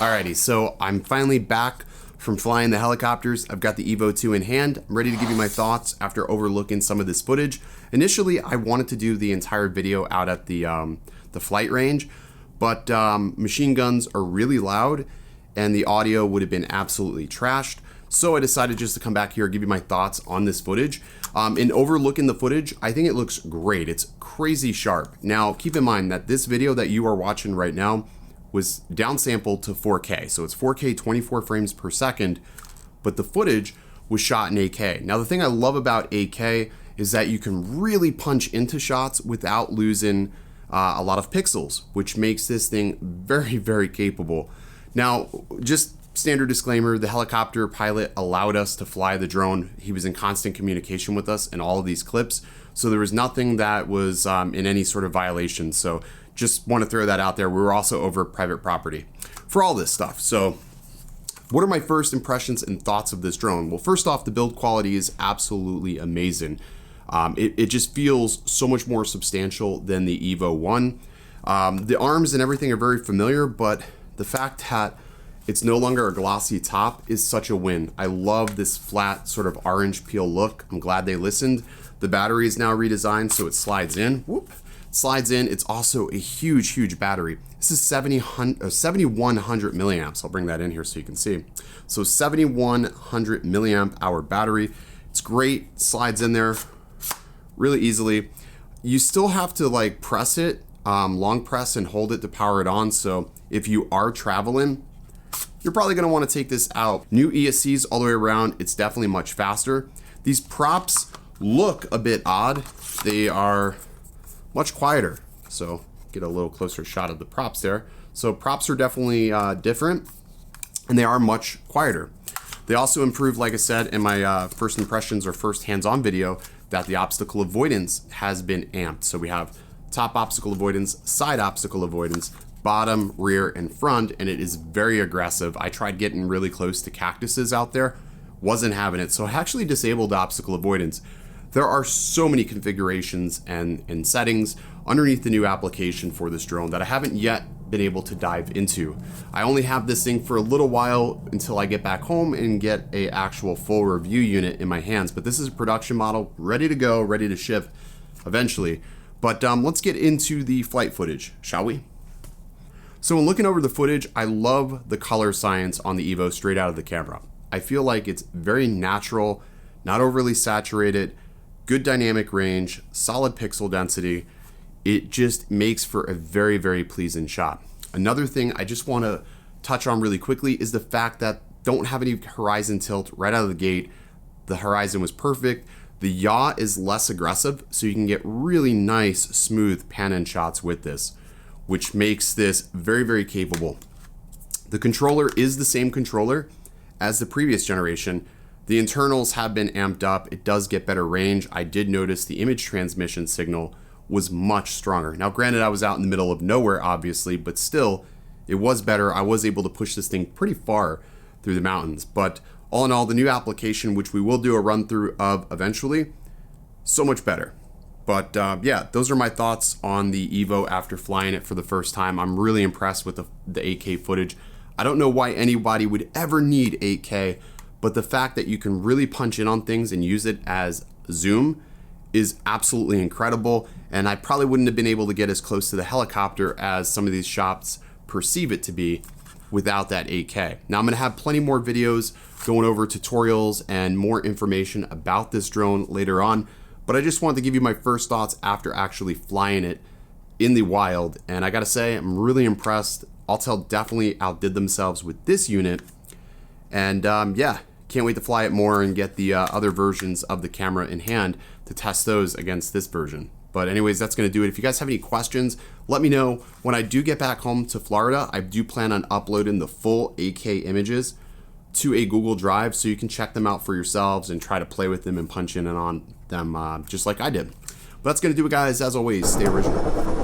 Alrighty, so I'm finally back from flying the helicopters. I've got the EVO 2 in hand. I'm ready to give you my thoughts after overlooking some of this footage. Initially, I wanted to do the entire video out at the flight range, but machine guns are really loud and the audio would have been absolutely trashed. So I decided just to come back here and give you my thoughts on this footage. In overlooking the footage, I think it looks great. It's crazy sharp. Now, keep in mind that this video that you are watching right now was downsampled to 4K. So it's 4K 24 frames per second, but the footage was shot in 8K. Now, the thing I love about 8K is that you can really punch into shots without losing a lot of pixels, which makes this thing very, very capable. Now, just standard disclaimer, the helicopter pilot allowed us to fly the drone. He was in constant communication with us in all of these clips. So there was nothing that was in any sort of violation. So just want to throw that out there. We were also over private property for all this stuff. So what are my first impressions and thoughts of this drone? Well, first off, the build quality is absolutely amazing. It just feels so much more substantial than the EVO 1. The arms and everything are very familiar, but the fact that it's no longer a glossy top is such a win. I love this flat sort of orange peel look. I'm glad they listened. The battery is now redesigned so it slides in. Whoop. Slides in. It's also a huge, huge battery. This is 7,100 milliamps. I'll bring that in here so you can see. So 7,100 milliamp hour battery. It's great. Slides in there really easily. You still have to like press it, long press and hold it to power it on. So if you are traveling, you're probably going to want to take this out. New ESCs all the way around. It's definitely much faster. These props look a bit odd. They are much quieter. So get a little closer shot of the props there. So props are definitely different and they are much quieter. They also improved, like I said, in my first impressions or first hands-on video, that the obstacle avoidance has been amped. So we have top obstacle avoidance, side obstacle avoidance, bottom, rear, and front, and it is very aggressive. I tried getting really close to cactuses out there, wasn't having it. So I actually disabled obstacle avoidance. There are so many configurations and settings underneath the new application for this drone that I haven't yet been able to dive into. I only have this thing for a little while until I get back home and get a actual full review unit in my hands. But this is a production model, ready to go, ready to ship eventually. But let's get into the flight footage, shall we? So when looking over the footage, I love the color science on the EVO straight out of the camera. I feel like it's very natural, not overly saturated, good dynamic range, solid pixel density. It just makes for a very, very pleasing shot. Another thing I just want to touch on really quickly is the fact that don't have any horizon tilt right out of the gate. The horizon was perfect. The yaw is less aggressive, so you can get really nice, smooth pan-in shots with this, which makes this very, very capable. The controller is the same controller as the previous generation. The internals have been amped up. It does get better range. I did notice the image transmission signal was much stronger. Now, granted, I was out in the middle of nowhere, obviously, but still, it was better. I was able to push this thing pretty far through the mountains. But all in all, the new application, which we will do a run through of eventually, so much better. But yeah, those are my thoughts on the EVO after flying it for the first time. I'm really impressed with the 8K footage. I don't know why anybody would ever need 8K, but the fact that you can really punch in on things and use it as zoom is absolutely incredible. And I probably wouldn't have been able to get as close to the helicopter as some of these shops perceive it to be without that 8K. Now I'm gonna have plenty more videos going over tutorials and more information about this drone later on, but I just wanted to give you my first thoughts after actually flying it in the wild. And I gotta say, I'm really impressed. Autel definitely outdid themselves with this unit. And yeah, can't wait to fly it more and get the other versions of the camera in hand to test those against this version. But anyways, that's gonna do it. If you guys have any questions, let me know. When I do get back home to Florida, I do plan on uploading the full 8K images to a Google Drive so you can check them out for yourselves and try to play with them and punch in and on them just like I did. But that's gonna do it, guys. As always, stay original.